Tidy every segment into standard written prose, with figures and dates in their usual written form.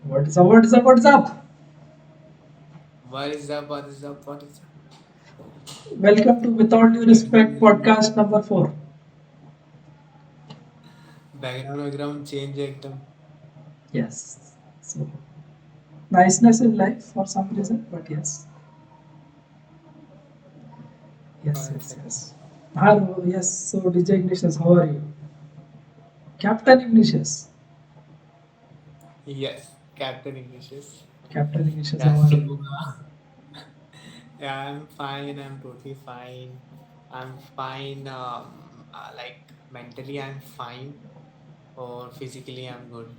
What is up? What is up? What is up? What is up? What is up? What is up? Welcome to With All Due Respect podcast number 4. Background change एकदम. Yes. So, niceness in life for some reason, but yes. Yes, One yes, second. yes. Hello, yes. So, DJ Igntious, how are you? Captain Igntious. Yes, Captain Igntious. Captain Igntious, Yeah, how are so you? yeah, I'm fine. I'm totally fine. I'm fine. Like mentally, I'm fine, or physically, I'm good.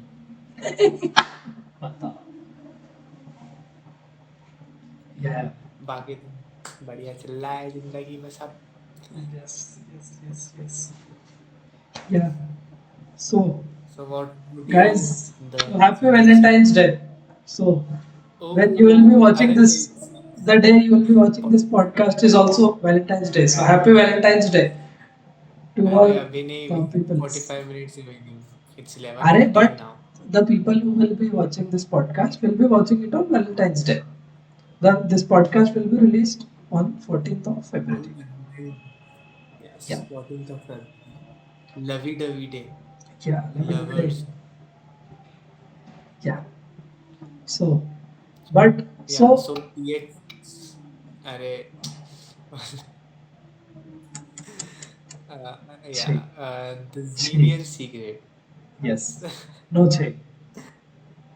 Yeah. बाकी तो बढ़िया चल रहा है जिंदगी में सब. Yes, yes, yes, yes. Yeah. So, So what would you guys, the happy suggest? Valentine's Day. So, when you will be Oh, watching अरे this, the day you will be watching this podcast is also Valentine's Day. So, happy Valentine's Day to अरे all अभी नहीं the हुई. peoples. 45 minutes हुई नहीं. It's Arre, 11:15 but now. the people who will be watching this podcast will be watching it on Valentine's Day. This podcast will be released on 14th of February. On Valentine's. Yes, Yeah, 14th of Feb. Lovey-dovey day. yeah, lovely day. Lovers. Yeah. So, but Yeah, so, so PX. अरे Che, the che, Xenial secret. yes, no che.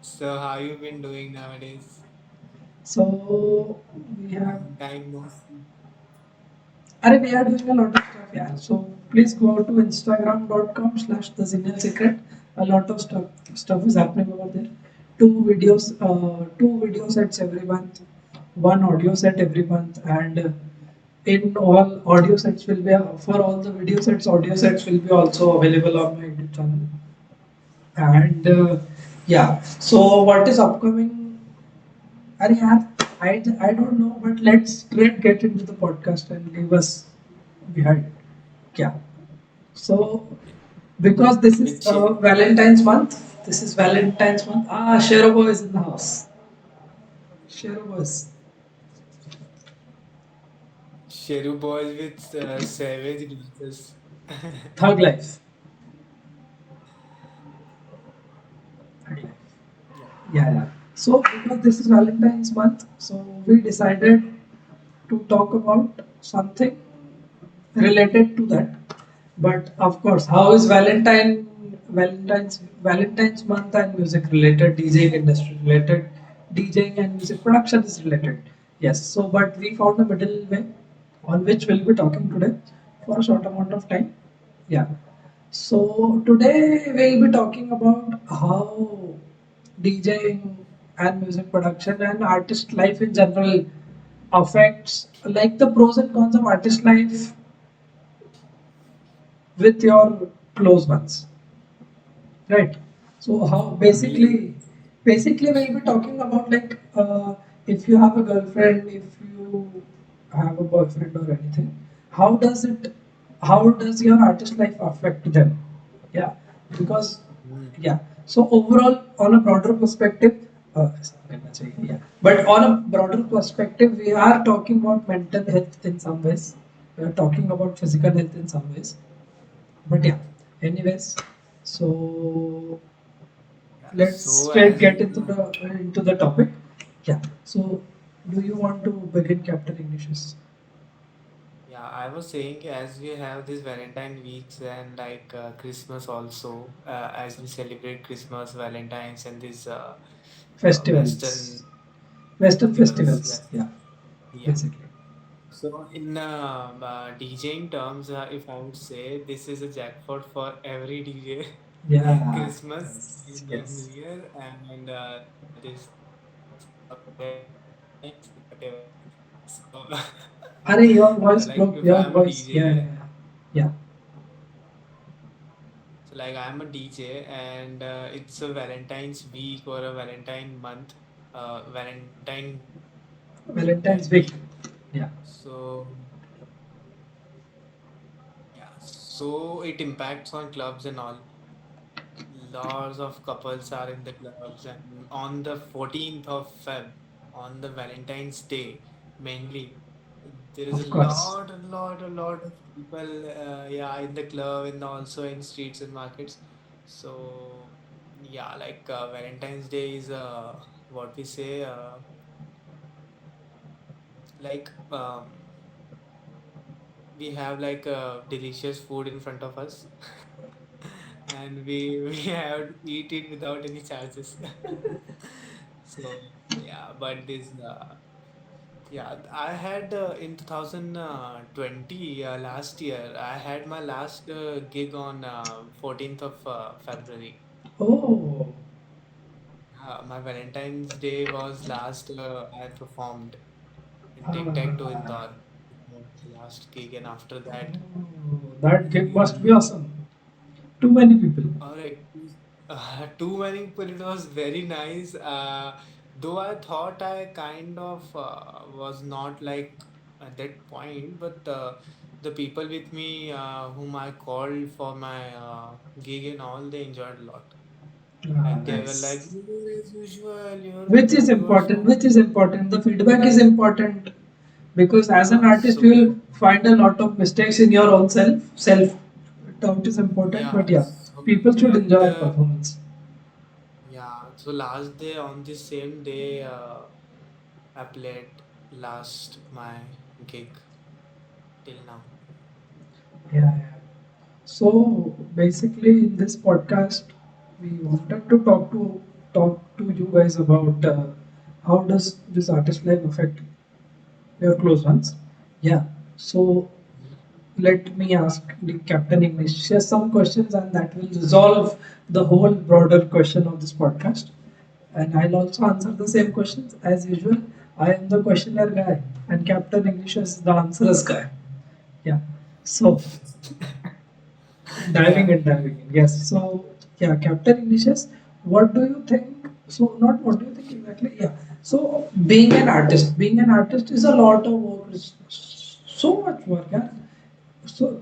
So how you been doing nowadays? So we have, Long time no see. we are doing a lot of stuff, yeah. So please go to instagram.com/the Xenial secret. A lot of stuff is happening over there. Two video sets every month, one audio set every month, and in all audio sets will be for all the video sets, audio sets will be also available on my YouTube channel. And yeah, so what is upcoming? Are yaar, I don't know, but let's straight get into the podcast and leave us behind. Yeah. So because this is With Sher Valentine's month. Ah, Sherobo is in the house. Sherobo is Sheru boys with savage glasses. thug life. Thug life. Yeah. Yeah, yeah. So because this is Valentine's month, so we decided to talk about something related to that. But of course, how is Valentine's month and music related, DJing industry related, DJing and music production is related. Yes, so but we found a middle way on which we'll be talking today for a short amount of time. Yeah. So today we'll be talking about how DJing and music production and artist life in general affects like the pros and cons of artist life with your close ones, right? So how Like, basically we'll be talking about like if you have a girlfriend, if you have a boyfriend or anything, how does it how does your artist life affect them? Yeah, because hmm, yeah. So overall, on a broader perspective, yeah. But on a broader perspective, we are talking about mental health in some ways. We are talking about physical health in some ways. But yeah, anyways, so yeah, let's so straight as get you into the topic. Yeah. So, do you want to begin, Captain Ignatius? yeah, I was saying as we have this Valentine weeks and like Christmas also, as we celebrate Christmas, Valentine's, and this Festivals, Western Western festivals. festivals. Yes. Yeah, Yeah. basically. So in DJing terms, if I would say this is a jackpot for every DJ. Yeah. Christmas, Yes. New Yes. Year, and this Valentine's, whatever. So, Are your so voice like broke? if Your I'm a voice. Yeah. Yeah. DJ, Yeah. Yeah. so like I'm a DJ, and it's a Valentine's week or a Valentine month, Valentine Valentine's week. week. Yeah. So yeah, so it impacts on clubs and all. lots of couples are in the clubs, and on the 14th of Feb, on the Valentine's Day, mainly, there is Of course. a lot of people, yeah, in the club and also in streets and markets. So, yeah, like Valentine's Day is what we say, like we have like delicious food in front of us, and we have to eat it without any charges. So yeah, but this yeah, I had in 2020 last year, I had my last gig on 14th of February. Oh, My Valentine's Day was last I performed in Tic Tac Toe uh, Indore. It was the last gig, and after that, that gig must be yeah, awesome. Too many people. all right. Too many people. It was very nice. Though I thought I kind of was not like at that point, but the people with me whom I called for my gig and all, they enjoyed a lot. Like they were like, Nice. "You were as usual. You were Which is good. You were important. so Which is important. The feedback is important because as an artist, so you will find a lot of mistakes in your own self. Self doubt is important, but yeah." yeah, So people should on enjoy the performance. yeah, so last day on the same day. I played last my gig till now. Yeah, yeah. So basically, in this podcast, we wanted to talk to you guys about how does this artist life affect your close ones. Yeah. So let me ask the Captain English share some questions, and that will resolve the whole broader question of this podcast. And I'll also answer the same questions as usual. I am the questioner guy, and Captain English is the answerers guy. Yeah. So diving Yeah. in, diving in. Yes. So yeah, Captain Ignatius, what do you think? So not what do you think exactly? Yeah. So being an artist is a lot of work. It's so much work. Yeah. So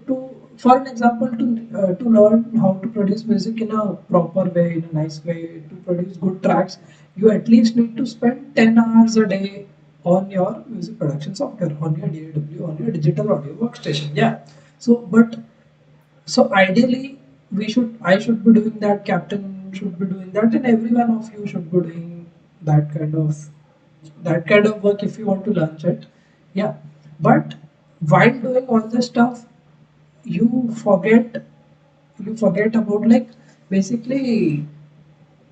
for an example, to learn how to produce music in a proper way, in a nice way, to produce good tracks, you at least need to spend 10 hours a day on your music production software, on your DAW, on your digital audio workstation. Yeah. So, but so ideally, I should be doing that. Captain should be doing that, and every one of you should be doing that kind of that kind of work if you want to launch it. Yeah, but while doing all this stuff, you forget you forget about like basically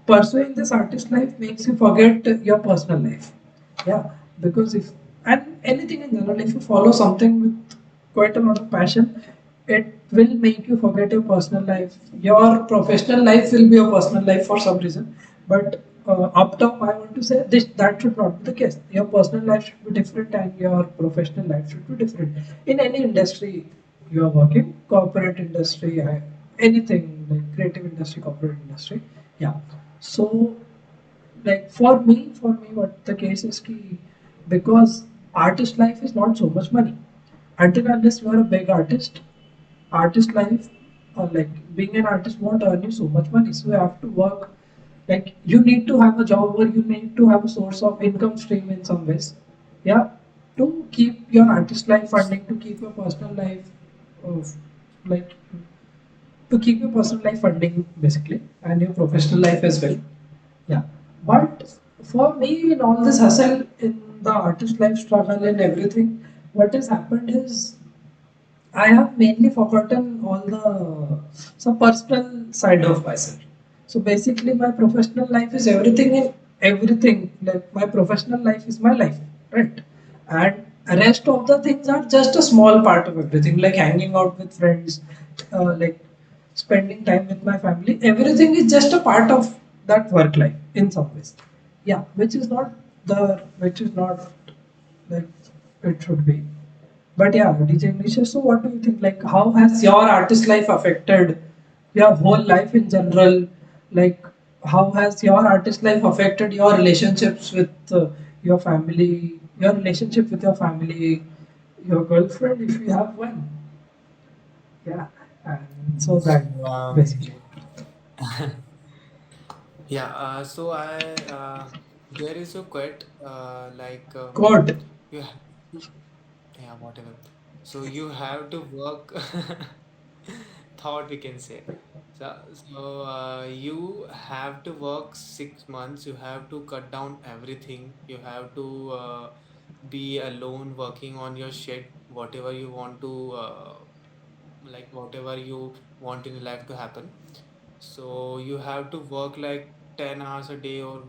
pursuing this artist life makes you forget your personal life. Yeah, because if and anything in general, if you follow something with quite a lot of passion, it will make you forget your personal life. Your professional life will be your personal life for some reason, but up top, I want to say this that should not be the case. Your personal life should be different, and your professional life should be different. In any industry you are working, corporate industry, anything like creative industry, corporate industry. Yeah. So like for me what the case is key, because artist life is not so much money. Until unless you are a big artist life, or like being an artist won't earn you so much money. So you have to work, like you need to have a job, or you need to have a source of income stream in some ways. Yeah, to keep your artist life funding, to keep your personal life of like to keep your personal life funding basically, and your professional life as well. Yeah, but for me, in all this hustle, in the artist life struggle and everything, what has happened is I have mainly forgotten all the some personal side of myself. So basically, my professional life is everything in everything. Like my professional life is my life, right? And rest of the things are just a small part of everything, like hanging out with friends, like spending time with my family. Everything is just a part of that work life in some ways. Yeah, which is not like it should be. But yeah, DJ Ignatius, so what do you think? Like, how has your artist life affected your whole life in general? Like, how has your artist life affected your relationships with your family, your relationship with your family, your girlfriend, if you have one? Yeah, and so that So, basically. Yeah, so there is a quote, God. you have to, yeah, whatever. So you have to work, thought we can say. So you have to work 6 months, you have to cut down everything, you have to be alone working on your shit, whatever you want to, like whatever you want in your life to happen. So you have to work like 10 hours a day or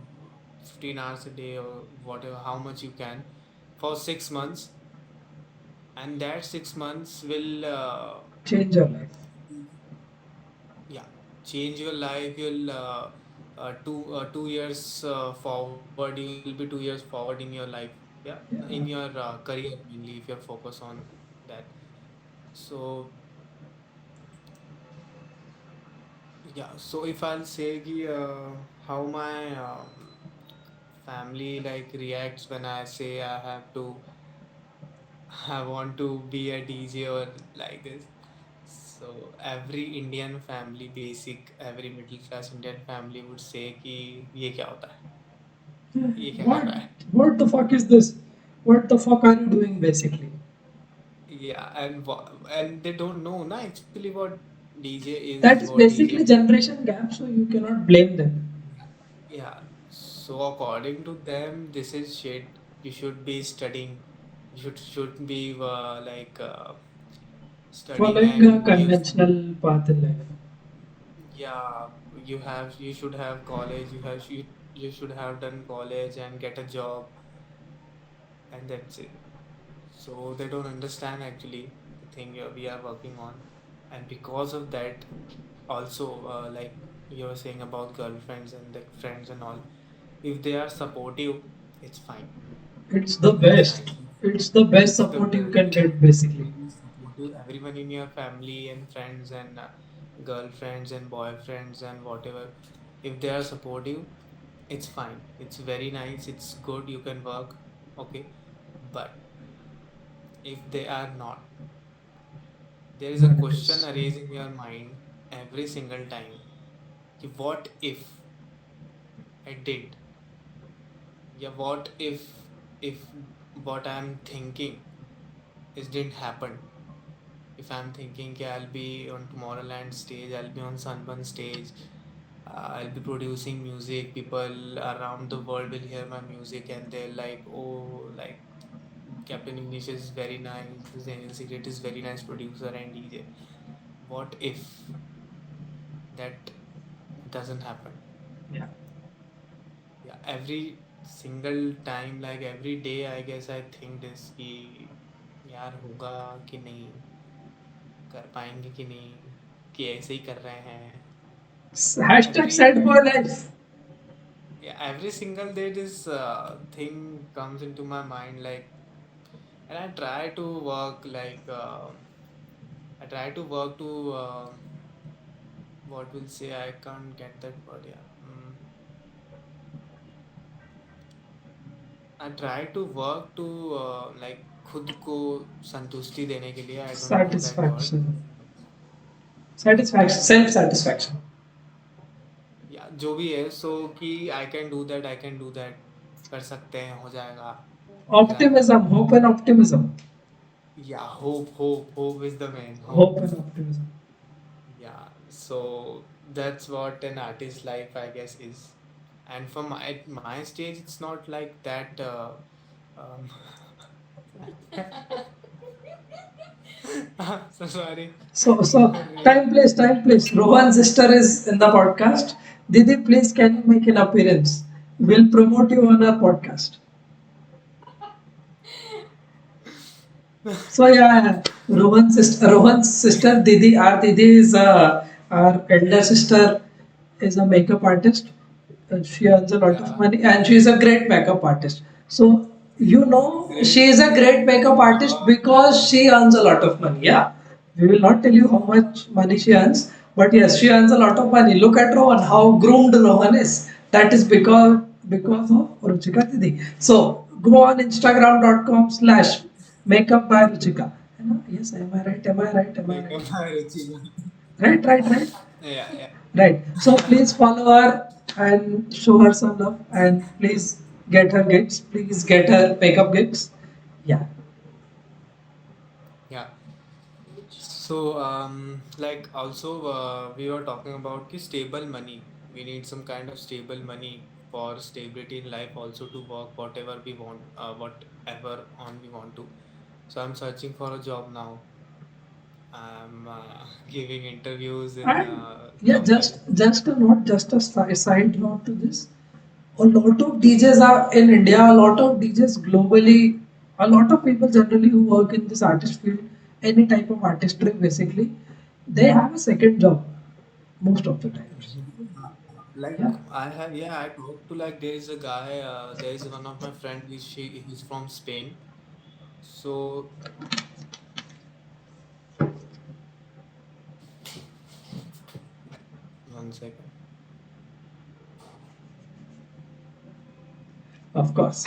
15 hours a day or whatever, how much you can for 6 months. And that 6 months will, Change your life. yeah, change your life. You'll, 2 years forward, you'll be 2 years forward in your life. Yeah, in Yeah. your career mainly, if you're focused on that. So, yeah, so if I'll say how my family like reacts when I say I have to, I want to be a DJ or like this. So every Indian family, basic every middle class Indian family would say कि ये क्या होता है, ये क्या कर What? रहा है. What the fuck is this? What the fuck are you doing basically? Yeah, and they don't know na actually what DJ is, That is what DJ basically means. generation gap, so you cannot blame them. Yeah. So according to them, this is shit. You should be studying. You should be studying Following a and music. conventional path in life. Yeah, you should have college. You should have done college and get a job, and that's it. So they don't understand actually the thing we are working on, and because of that, also like you were saying about girlfriends and the friends and all, if they are supportive, it's fine. It's the It's best. fine. It's the best It's the support you best. can get basically. Be supportive. Everyone in your family and friends and girlfriends and boyfriends and whatever, if they are supportive, it's fine. It's very nice. It's good. You can work. Okay. But if they are not, there is a That question is. arising in your mind every single time. कि what if I did? Yeah, what if what I'm thinking is didn't happen? If I'm thinking कि I'll be on Tomorrowland stage, I'll be on Sunburn stage, I'll be producing music, people around the world will hear my music and they're like, oh, like Captain Ignatius is very nice, the Xenial Secret is very nice producer and DJ. What if that doesn't happen? Yeah. Yeah, every single time, like every day, I guess I think this कि यार होगा कि नहीं, कर पाएंगे कि नहीं, कि ऐसे ही कर रहे हैं. Hashtag Every sad boy life. yeah, every single day this thing comes into my mind, like, and I try to work like I try to work to what will say, I can't get that word. Yeah. I try to work to like खुद को संतुष्टि देने के लिए. I don't know that word. Satisfaction. Satisfaction. Self satisfaction. Yeah, जो भी है, so कि I can do that, कर सकते हैं, हो जाएगा, हो जाएगा. Optimism. Hope and optimism. Yeah, hope is the main hope. Hope and optimism. Yeah, so that's what an artist life, I guess, is. And for my stage, it's not like that. Um, so sorry. So Re- time please, time please. Rohan's sister is in the podcast. Didi, please can you make an appearance? We'll promote you on our podcast. So yeah, Rohan's sister Didi, our Didi is our elder sister is a makeup artist. She earns a lot of Yeah, money and she is a great makeup artist. So you know she great. is a great makeup artist because she earns a lot of money. Yeah, we will not tell you how much money she earns, but yes, she earns a lot of money. Look at Rohan, how groomed Rohan is. That is because of Ruchika Didi. So go on Instagram.com/. Makeup by Ruchika. Yes, am I right? Am I right? Am I Makeup by Ruchi. right? Right, right, right. Yeah, yeah. Right. So please follow her. and show her some love and please get her gigs. Please get her makeup gigs. Yeah. Yeah. So, like also, we were talking about ki stable money. We need some kind of stable money for stability in life, also to work whatever we want, whatever on we want to. So I'm searching for a job now. I'm giving interviews in And yeah, job fairs. just a note, just a side note to this. A lot of DJs are in India. A lot of DJs globally. A lot of people generally who work in this artist field, any type of artistry, basically, they have a second job most of the times. Like Yeah. I have, yeah, I talked to like there is a guy, there is one of my friend, he's from Spain. So 1 second. Of course,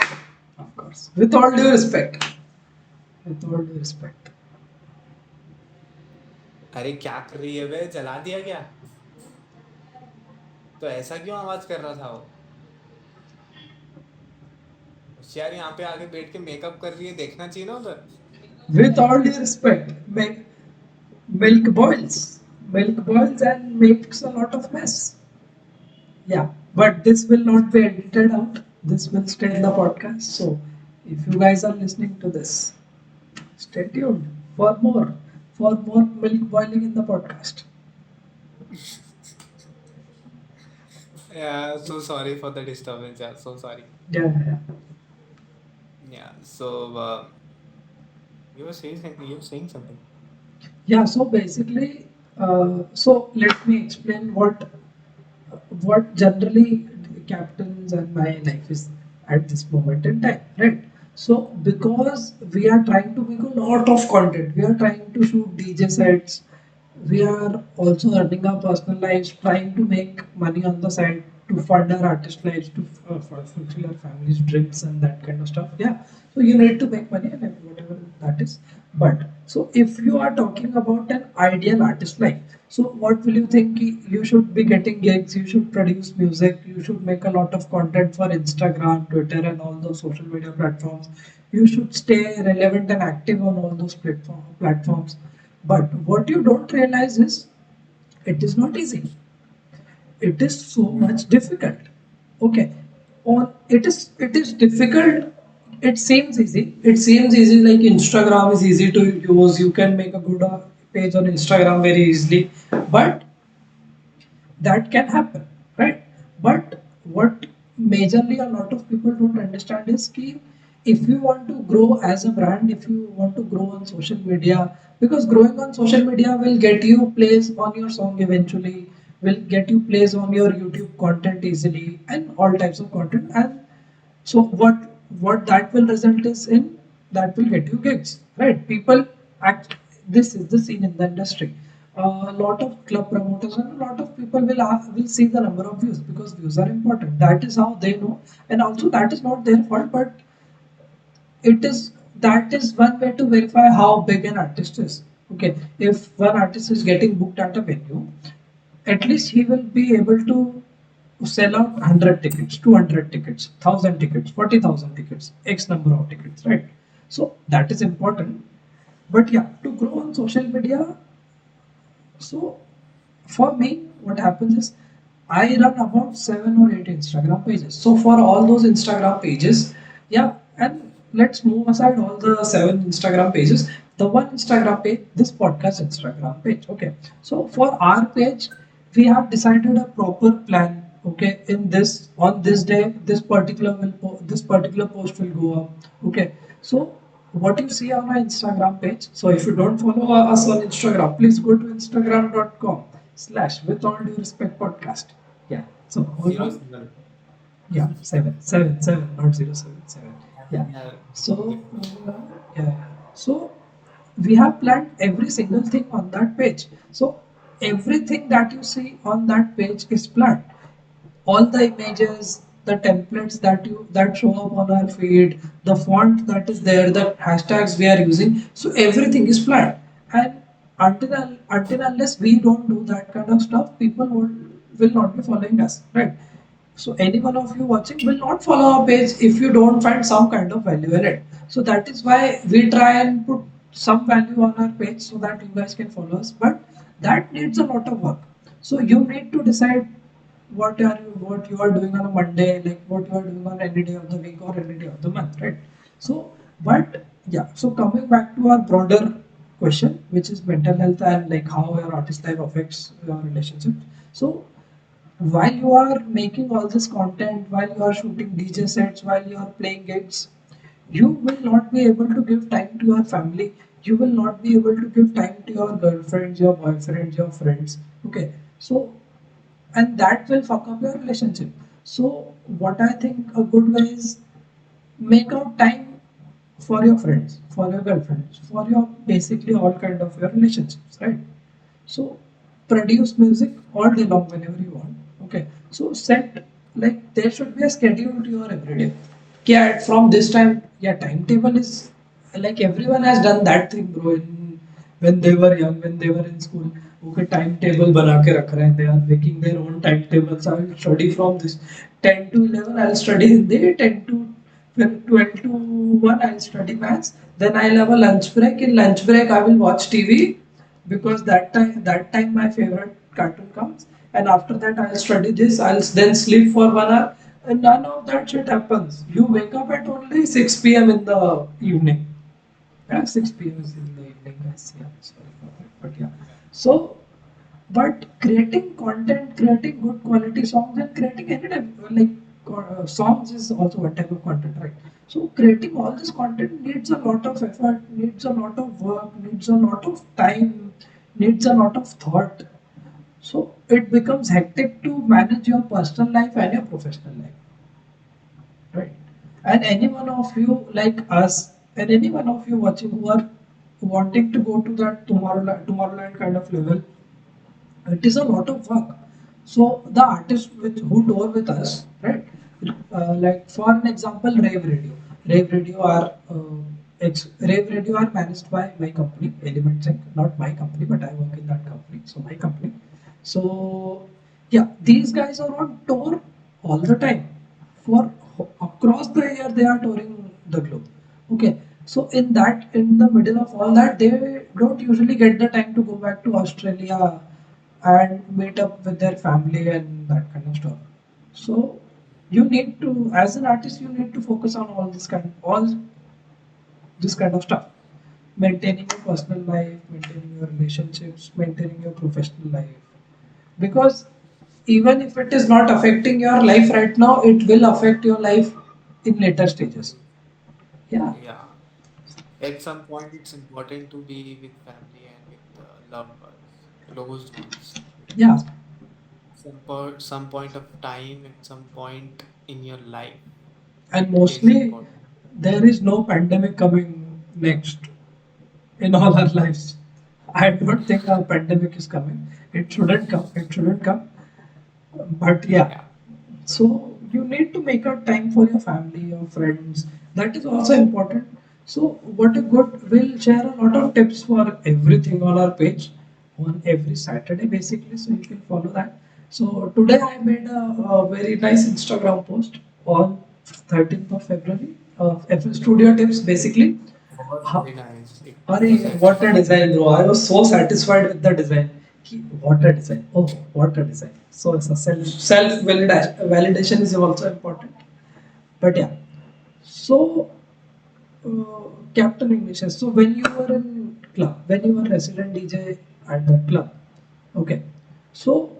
of course. With all due respect, with all due respect. अरे क्या कर रही है बे, जला दिया क्या? तो ऐसा क्यों आवाज कर रहा था वो? होशियार यहाँ पे आके बैठ के मेकअप कर रही है, देखना चाहिए ना उधर। With all due respect, milk boils. Milk boils and makes a lot of mess. Yeah, but this will not be edited out. This will stay in the podcast. So, if you guys are listening to this, stay tuned for more milk boiling in the podcast. Yeah, so sorry for the disturbance. Yeah, so sorry. Yeah, yeah, yeah. Yeah, so you were saying something. Yeah, so basically, so let me explain what generally captains and my life is at this moment in time, right? So because we are trying to make a lot of content, we are trying to shoot DJ sets, we are also earning our personal lives, trying to make money on the side to fund our artist lives, to fulfill our family's dreams and that kind of stuff. Yeah, so you need to make money and whatever that is. But so if you are talking about an ideal artist life, so what will you think? You should be getting gigs, you should produce music, you should make a lot of content for Instagram, Twitter, and all those social media platforms. You should stay relevant and active on all those platforms. But what you don't realize is it is not easy. It is so much difficult. Okay, on it is difficult. It seems easy. It seems easy, like Instagram is easy to use. You can make a good page on Instagram very easily, but that can happen, right? But what majorly a lot of people don't understand is ki if you want to grow as a brand, if you want to grow on social media, because growing on social media will get you plays on your song eventually, will get you plays on your YouTube content easily and all types of content. And so what that will result is in that will get you gigs, right? People act. This is the scene in the industry. A lot of club promoters and a lot of people will see the number of views because views are important. That is how they know, and also that is not their fault, but it is that is one way to verify how big an artist is. Okay, if one artist is getting booked at a venue, at least he will be able to sell out 100 tickets, 200 tickets, 1000 tickets, 40,000 tickets, X number of tickets, right? So that is important. But yeah, to grow on social media, so for me, what happens is I run about 7 or 8 Instagram pages. So for all those Instagram pages, yeah, and let's move aside all the 7 Instagram pages. The one Instagram page, this podcast Instagram page. Okay. So for our page, we have decided a proper plan. Okay, in this on this day, this particular post will go up. Okay, so what you see on our Instagram page. So if you don't follow us on Instagram, please go to instagram.com/ with all due respect podcast. Yeah. So hold Zero on. seven. Yeah, seven, not 077. Yeah. Yeah. So yeah. So we have planned every single thing on that page. So everything that you see on that page is planned. All the images, the templates that show up on our feed, the font that is there, the hashtags we are using, so everything is planned. And until unless we don't do that kind of stuff, people will not be following us, right? So any one of you watching will not follow our page if you don't find some kind of value in it. So that is why we try and put some value on our page so that you guys can follow us. But that needs a lot of work. So you need to decide what you are doing on a Monday, like what you are doing on any day of the week or any day of the month, right? So, but yeah. So coming back to our broader question, which is mental health and like how your artist life affects your relationship. So while you are making all this content, while you are shooting DJ sets, while you are playing gigs, you will not be able to give time to your family. You will not be able to give time to your girlfriends, your boyfriends, your friends. Okay, so and that will fuck up your relationship. So, what I think a good way is make out time for your friends, for your girlfriends, for your basically all kind of your relationships, right? So produce music all day long whenever you want. Okay. So set like there should be a schedule to your everyday. Yeah, from this time, yeah, timetable is like everyone has done that thing, bro. When they were young, when they were in school, okay, timetable बना के रख रहे हैं. They are making their own timetables. I will study from this 10 to 11. I'll study Hindi. 10 to 12 to 1. I'll study maths. Then I'll have a lunch break. In lunch break, I will watch TV because that time my favorite cartoon comes, and after that I'll study this. I'll then sleep for 1 hour, and none of that shit happens. You wake up at only 6 p.m. in the evening. Yeah, 6 p.m. is in the evening, guys. Yeah, sorry for that, but yeah. So but creating content, creating good quality songs, and creating any type like songs is also one type of content, right? So creating all this content needs a lot of effort, needs a lot of work, needs a lot of time, needs a lot of thought. So it becomes hectic to manage your personal life and your professional life, right? And any one of you like us, and any one of you watching who are wanting to go to that Tomorrowland kind of level, it is a lot of work. So the artists who tour with us, right? Like for an example, Rave Radio are Rave Radio are managed by my company, Element Sync, not my company, but I work in that company, so my company. So yeah, these guys are on tour all the time. For across the year, they are touring the globe. Okay, so in the middle of all that, they don't usually get the time to go back to Australia and meet up with their family and that kind of stuff. So you need to, as an artist, you need to focus on all this kind of stuff. Maintaining your personal life, maintaining your relationships, maintaining your professional life. Because even if it is not affecting your life right now, it will affect your life in later stages. Yeah. Yeah. At some point, it's important to be with family and with loved ones, closed ones. Yeah. Some point of time, at some point in your life, And it is mostly important. there is no pandemic coming next in all our lives. I don't think a pandemic is coming. It shouldn't come. It shouldn't come. But yeah, Yeah. so you need to make out time for your family, your friends. That is also important. So what a good, we'll share a lot of tips for everything on our page on every Saturday basically. So you can follow that. So today I made a very nice Instagram post on 13th of February. FL Studio tips basically. Was How, very nice. It was Arey, what actually a very design, bro. I was so satisfied with the design. What a design. Oh, what a design. So it's a self validation is also important. But yeah. So Captain Ignatius. So when you were in club, when you were resident DJ at the club, okay. So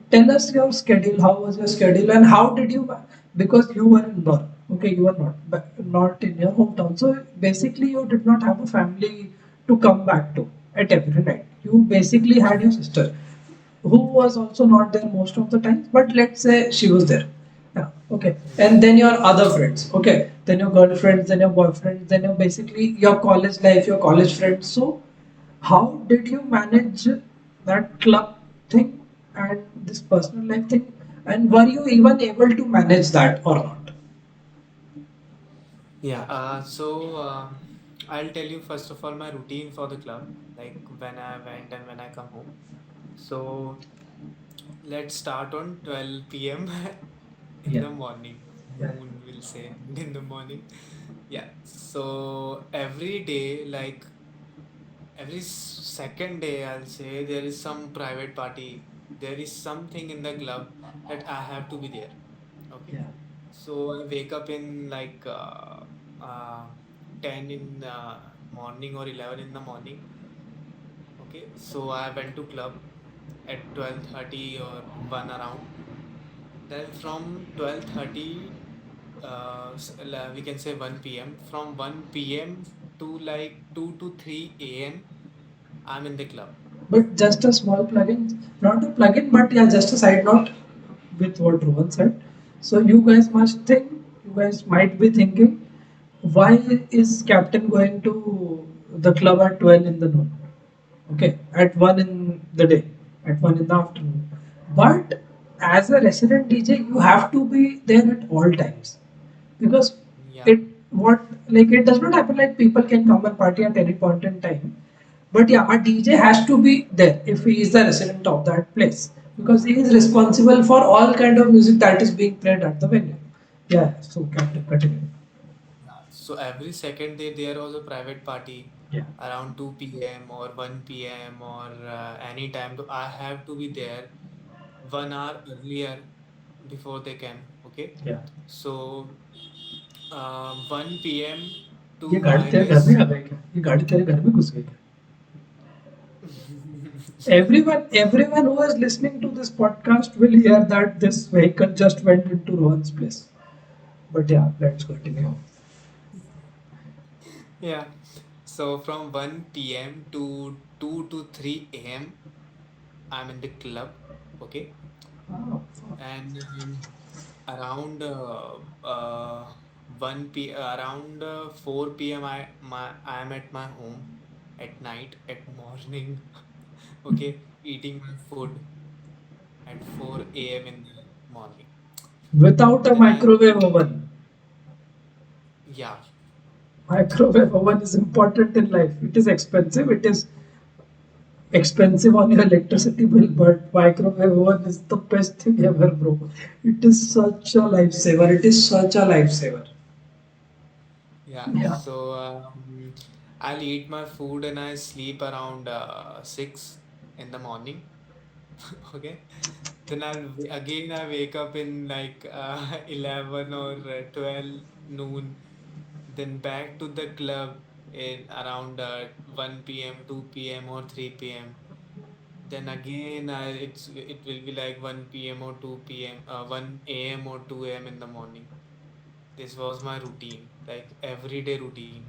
tell us your schedule. How was your schedule, and how did you? Because you were in Indore, okay, you were not in your hometown. So basically, you did not have a family to come back to at every night. You basically had your sister, who was also not there most of the time. But let's say she was there. Yeah, okay. And then your other friends, okay. Then your girlfriends, then your boyfriends, then your basically your college life, your college friends. So how did you manage that club thing and this personal life thing? And were you even able to manage that or not? Yeah. I'll tell you first of all my routine for the club, like when I went and when I come home. So let's start on 12 p.m. in Yeah. the morning. Yeah. Noon will say in the morning. Yeah. So every day, like every second day, I'll say there is some private party. There is something in the club that I have to be there. Okay. Yeah. So I wake up in like 10 in the morning or 11 in the morning. Okay. So I went to club at 12:30 or 1 around. Then from 12:30, we can say 1 p.m. From 1 p.m. to like 2 to 3 a.m. I'm in the club. But just a small plugin, not a plugin, but yeah, just a side note with what Rohan said. So you guys must think, you guys might be thinking, why is Captain going to the club at 12 in the noon? Okay, at 1 in the day, at 1 in the afternoon. But as a resident DJ, you have to be there at all times because Yeah. it what like it does not happen like people can come and party at any point in time, but yeah, a DJ has to be there if he is the resident of that place because he is responsible for all kind of music that is being played at the venue. Yeah, so Captain, continue. So every second day there was a private party Yeah. around 2 p.m. or 1 p.m. or any time. So I have to be there 1 hour earlier before they came. Okay. Yeah. So 1 p.m. ये to गाड़ी I तेरे घर guess में आ गई क्या? ये गाड़ी तेरे घर में घुस गई क्या? Everyone who is listening to this podcast will hear that this vehicle just went into Rohan's place. But yeah, let's continue. yeah. So from 1 p.m. to 2 to 3 a.m. I'm in the club. Okay. Ah, And around 4 p.m. I'm at my home at night at morning. Okay, eating my food at 4 a.m. in the morning. without a Then I microwave oven. yeah, Microwave oven is important in life. It is expensive. It is expensive on your electricity bill, but microwave oven is the best thing ever, bro. It is such a lifesaver. It is such a lifesaver. yeah. Yeah. So I'll eat my food and I sleep around 6 in the morning. Okay. Then again I wake up in like 11 or 12 noon. Then back to the club in around 1 p.m., 2 p.m. or 3 p.m. Then again it will be like 1 p.m. or 2 p.m. 1 a.m. or 2 a.m. in the morning. This was my routine, like everyday routine.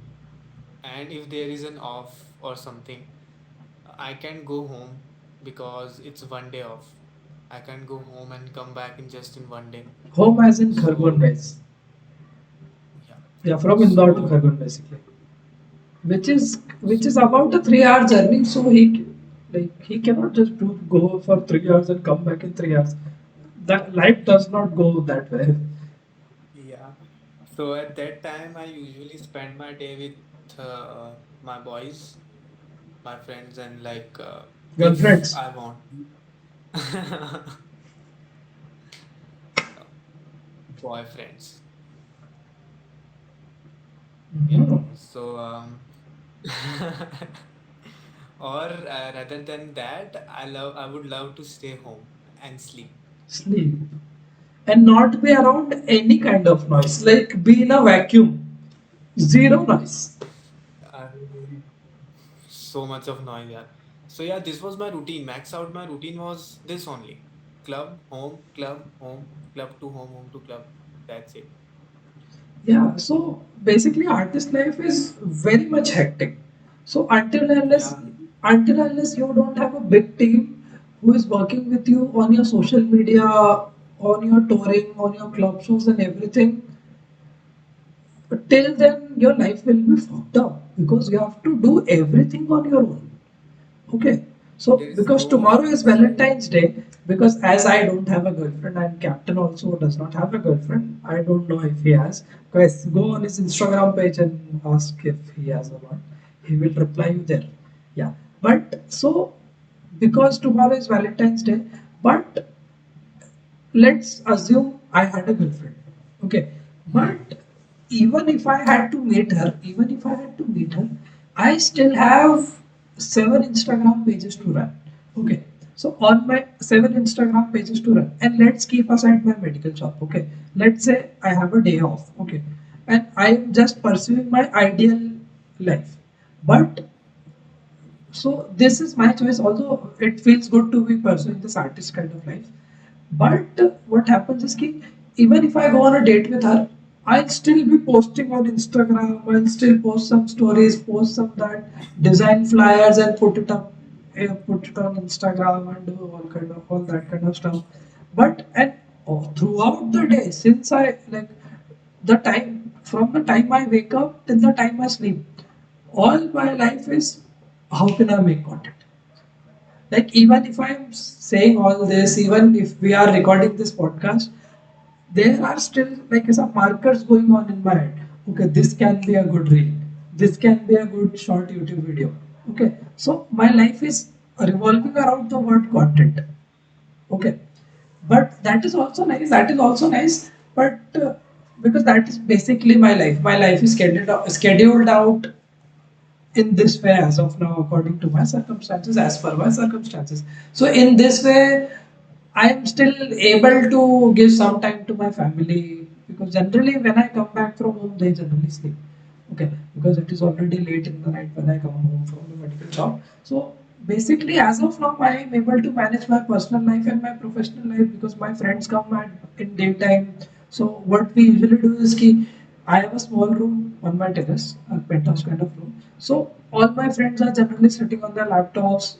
And if there is an off or something, I can go home because it's 1 day off. I can go home and come back in just in 1 day. Home as in Khargon, So guys. yeah. Yeah, from Indore to So Khargon, basically. Which is about a 3 hour journey. So he cannot just go for 3 hours and come back in 3 hours. That life does not go that way. yeah. So at that time, I usually spend my day with my boys, my friends, and like if Girlfriends. I want, no, boyfriends. Yeah. Mhm. So or rather than that, I would love to stay home and sleep. Sleep. And not be around any kind of noise. Like be in a vacuum. Zero noise. I so much of noise, yeah. So yeah, this was my routine. Max out my routine was this only. Club, home, club to home, home to club. That's it. Yeah, so basically artist life is very much hectic. So Yeah, until unless you don't have a big team who is working with you on your social media, on your touring, on your club shows and everything, till then your life will be fucked up because you have to do everything on your own. Okay. So there is because no tomorrow is friends. Valentine's Day, because as I don't have a girlfriend and Captain also does not have a girlfriend, I don't know if he has. Guys, go on his Instagram page and ask if he has or not. He will reply you there. Yeah. But so because tomorrow is Valentine's Day, but let's assume I had a girlfriend. Okay. Hmm. But even if I had to meet her, I still have 7 Instagram pages to run. Okay. So on my 7 Instagram pages to run, and let's keep aside my medical shop. Okay. Let's say I have a day off. Okay. And I'm just pursuing my ideal life. But so this is my choice, although it feels good to be pursuing this artist kind of life. But what happens is ki, even if I go on a date with her, I'll still be posting on Instagram, I'll still post some stories, post some that, design flyers and put it on Instagram and do all that kind of stuff. But and throughout the day, since I like the time from the time I wake up till the time I sleep, all my life is how can I make content. Like even if I'm saying all this, even if we are recording this podcast, there are still like some markers going on in my head. Okay, this can be a good reel. This can be a good short YouTube video. Okay, so my life is revolving around the word content. Okay, but that is also nice. That is also nice, but because that is basically my life. My life is scheduled out in this way as of now according to my circumstances, as per my circumstances. So in this way I am still able to give some time to my family, because generally when I come back from home they generally sleep. Okay, because it is already late in the night when I come home from the medical job. So basically as of now I am able to manage my personal life and my professional life, because my friends come at in daytime. So what we usually do is ki, I have a small room on my terrace, a penthouse kind of room. So all my friends are generally sitting on their laptops,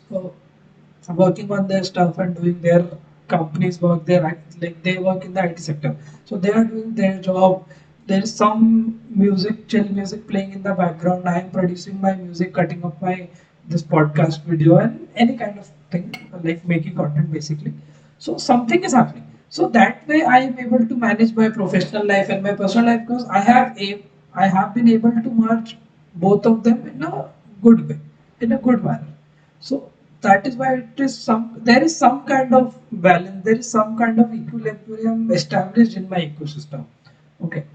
working on their stuff and doing their company's work. Like they work in the IT sector, so they are doing their job. There is some music, chill music playing in the background. I am producing my music, cutting up my this podcast video and any kind of thing, like making content basically. So something is happening. So that way I am able to manage my professional life and my personal life, because I have been able to merge both of them in a good way, in a good manner. So that is why it is there is some kind of balance, there is some kind of equilibrium established in my ecosystem. Okay.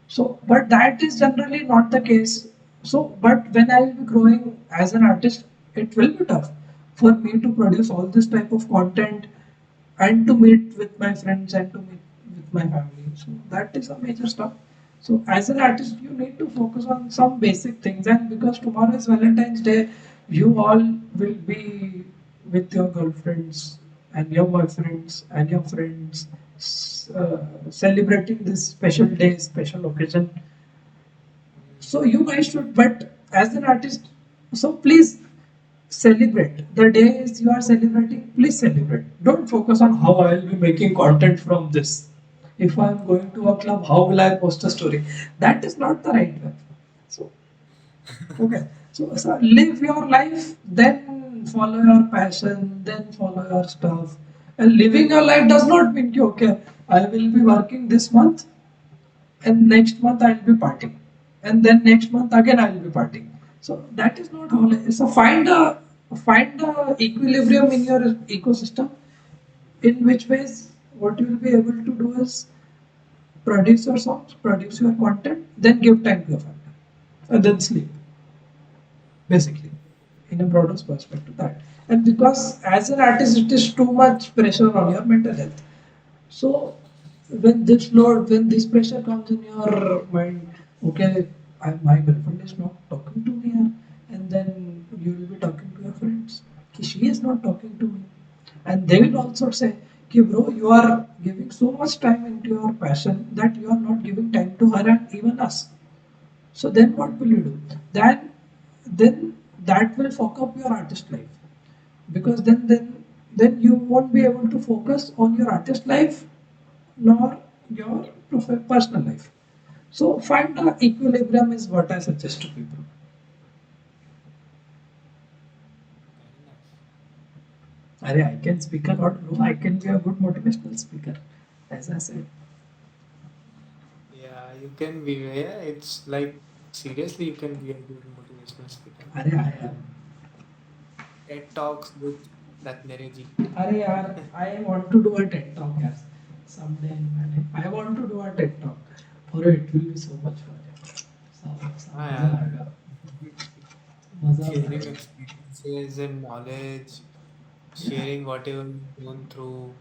So, but that is generally not the case. So, but when I will be growing as an artist, it will be tough for me to produce all this type of content and to meet with my friends and to meet with my family. So that is a major stuff. So as an artist, you need to focus on some basic things, and because tomorrow is Valentine's Day, you all will be with your girlfriends and your boyfriends and your friends, celebrating this special day, special occasion. So you guys should, but as an artist, so please celebrate the days you are celebrating. Please celebrate. Don't focus on how I will be making content from this. If I am going to a club, how will I post a story? That is not the right way. So okay, so live your life, then follow your passion, then follow your stuff. And living your life does not mean ki, okay, I will be working this month and next month I'll be partying, and then next month again I'll be partying. So that is not how. So find a equilibrium in your ecosystem, in which ways what you will be able to do is produce your songs, produce your content, then give time to your family, and then sleep. Basically, in a broader perspective, that. And because as an artist, it is too much pressure on your mental health. So when this pressure comes in your mind, okay, my girlfriend is not talking to me, and then you will be talking to your friends, कि she is not talking to me, and they will also say, कि bro, you are giving so much time into your passion that you are not giving time to her and even us. So then what will you do? Then that will fuck up your artist life, because then you won't be able to focus on your artist life nor your personal life. So find the equilibrium is what I suggest to people. Very nice. I can speak a lot, bro. I can be a good motivational speaker, as I said. Yeah, you can be. Yeah, it's like seriously, you can be a good motivational speaker. I am. TED Talks with Ratnere ji. I want to do a TED talk. a TED talk. और it will be so much fun. हाँ मजा यार, आएगा, मजा sharing आएगा. experiences and knowledge, Yeah. sharing whatever you've gone through,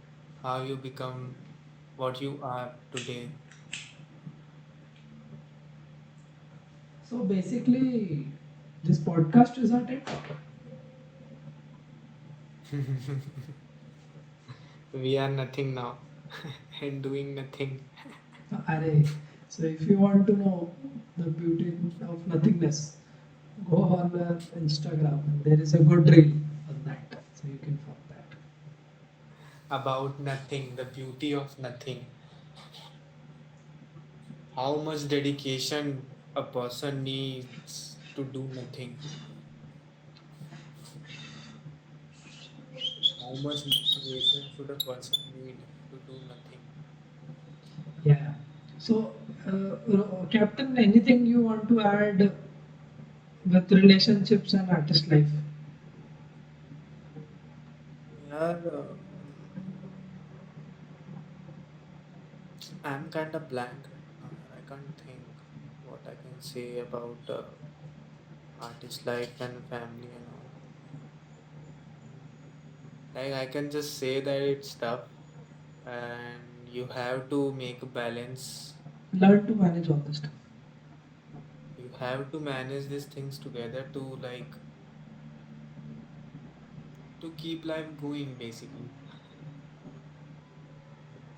how you become what you are today. So basically, this podcast is a TED talk. We are nothing now and doing nothing. Array. So if you want to know the beauty of nothingness, go on Instagram. There is a good reel on that, so you can find that. About nothing, the beauty of nothing. How much dedication a person needs to do nothing. How much motivation should a person need to do nothing? Yeah. So, Captain, anything you want to add with relationships and artist life? Yeah, I'm kind of blank right now. I can't think what I can say about artist life and family and all. Like I can just say that it's tough and you have to make a balance. Learn to manage all this stuff. You have to manage these things together to to keep life going basically.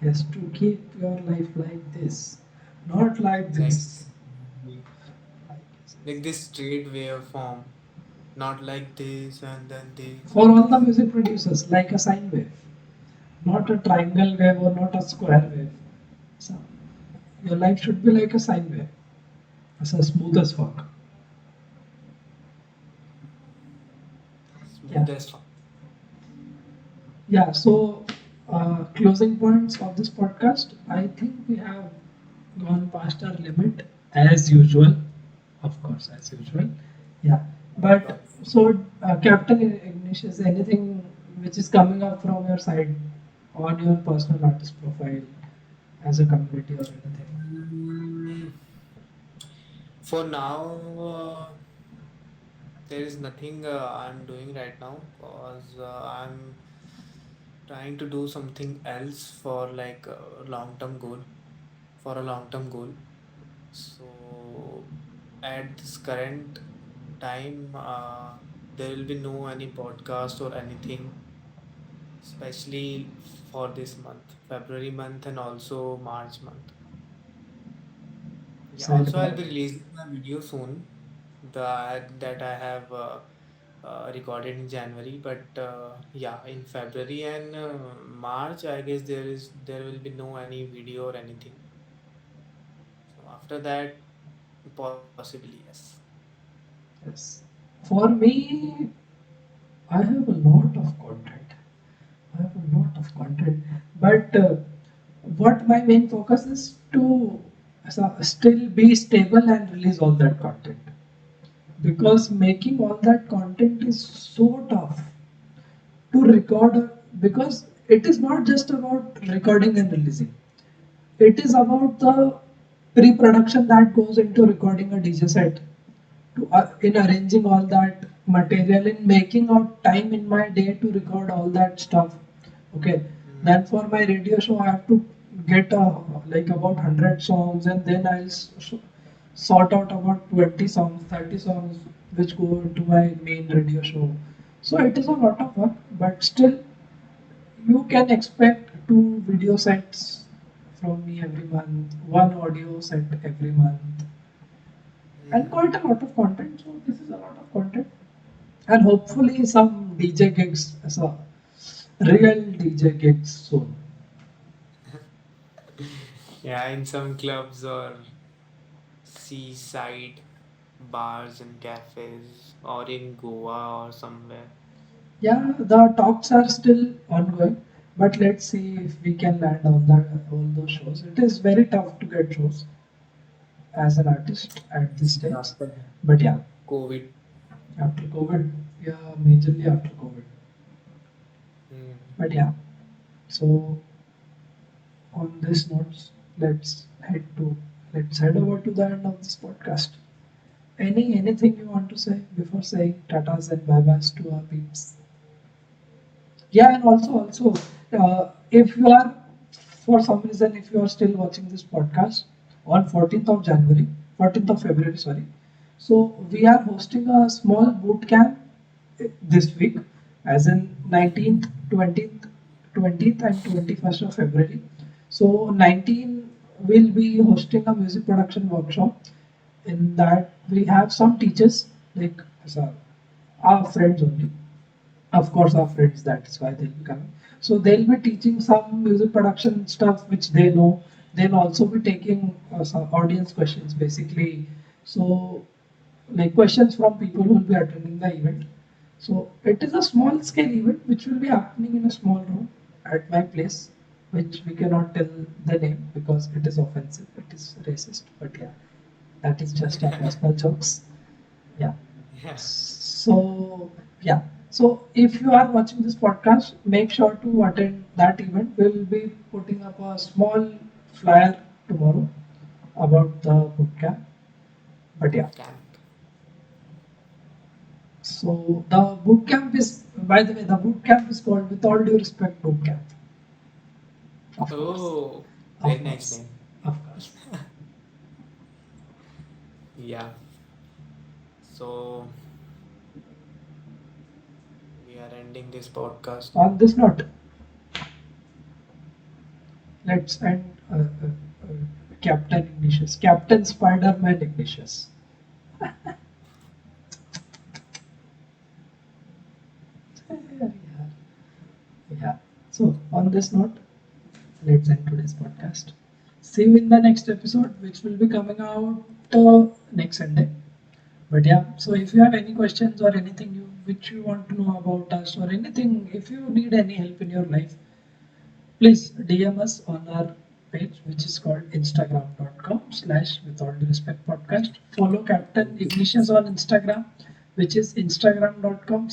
Yes, to keep your life like this, not like Like this. Like this. like this straight waveform, not like this and then this For and all the this. music producers, like a sine wave, not a triangle wave or not a square wave. So your life should be like a sine wave, as a smooth as fuck. Yeah, Smooth as fuck. yeah. So closing points of this podcast. I think we have gone past our limit as usual, of course, as usual. Yeah, Of but course. so Captain Ignatius, anything which is coming up from your side on your personal artist profile as a community or anything? Mm, for now, there is nothing I'm doing right now because I'm trying to do something else for like a long-term goal. For a long-term goal. So at this current time, there will be no any podcast or anything, especially for this month, February month and also March month. Yeah, Sad also I'll boy. be releasing a video soon that I have recorded in January, but yeah, in February and March, I guess there will be no any video or anything. So after that, possibly yes. Yes. For me, I have a lot of content. I have a lot of content, but what my main focus is to still be stable and release all that content, because making all that content is so tough to record, because it is not just about recording and releasing. It is about the pre-production that goes into recording a DJ set, to in arranging all that material, in making out time in my day to record all that stuff. Okay, Mm, then for my radio show I have to get like about 100 songs, and then I'll sort out about 20 songs, 30 songs which go into my main radio show. So it is a lot of work, but still you can expect two video sets from me every month, one audio set every month, and mm. quite a lot of content. So this is a lot of content, and hopefully some DJ gigs, as a real DJ gigs soon. Yeah, in some clubs or seaside bars and cafes or in Goa or somewhere. Yeah, the talks are still ongoing, but let's see if we can land all those shows. It is very tough to get shows as an artist at this Especially stage, after but yeah, COVID. after COVID, yeah, majorly after COVID, Mm. but yeah. So on this notes, let's head to let's head over to the end of this podcast. Anything you want to say before saying tatas and bye byes to our peeps? Yeah, and also, if you are, for some reason, if you are still watching this podcast on 14th of January, 14th of February, sorry. So we are hosting a small boot camp this week, as in 19th, 20th, 20th and 21st of February. So 19 will be hosting a music production workshop. In that we have some teachers like so, our friends only, of course our friends, that's why they'll be coming. So they'll be teaching some music production stuff which they know. They'll also be taking some audience questions basically. So like questions from people who will be attending the event. So it is a small scale event which will be happening in a small room at my place, which we cannot tell the name because it is offensive, it is racist, but yeah, that is just a personal jokes. Yeah. Yeah. So yeah. So if you are watching this podcast, make sure to attend that event. We'll be putting up a small flyer tomorrow about the bootcamp. But yeah. Boot camp. So the bootcamp is, by the way, the bootcamp is called With All Due Respect Bootcamp. Of course. Oh, very Of nice course. name. Of course. Yeah. So we are ending this podcast. On this note, let's end Captain Ignatius. Captain Spider-Man Ignatius. Yeah. Yeah. So on this note, let's end today's podcast. See you in the next episode, which will be coming out next Sunday. But yeah, so if you have any questions or anything which you want to know about us or anything, if you need any help in your life, please DM us on our page, which is called instagram.com/ with all due respect podcast. Follow Captain Ignatius on Instagram, which is instagram.com/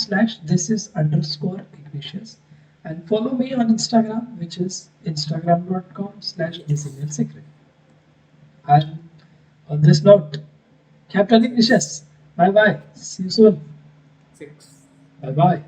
this is underscore Ignatius. And follow me on Instagram, which is instagram.com/ the Yes. Xenial secret. And on this note, Captain Six. Ignatius, bye bye. See you soon. Six. Bye bye.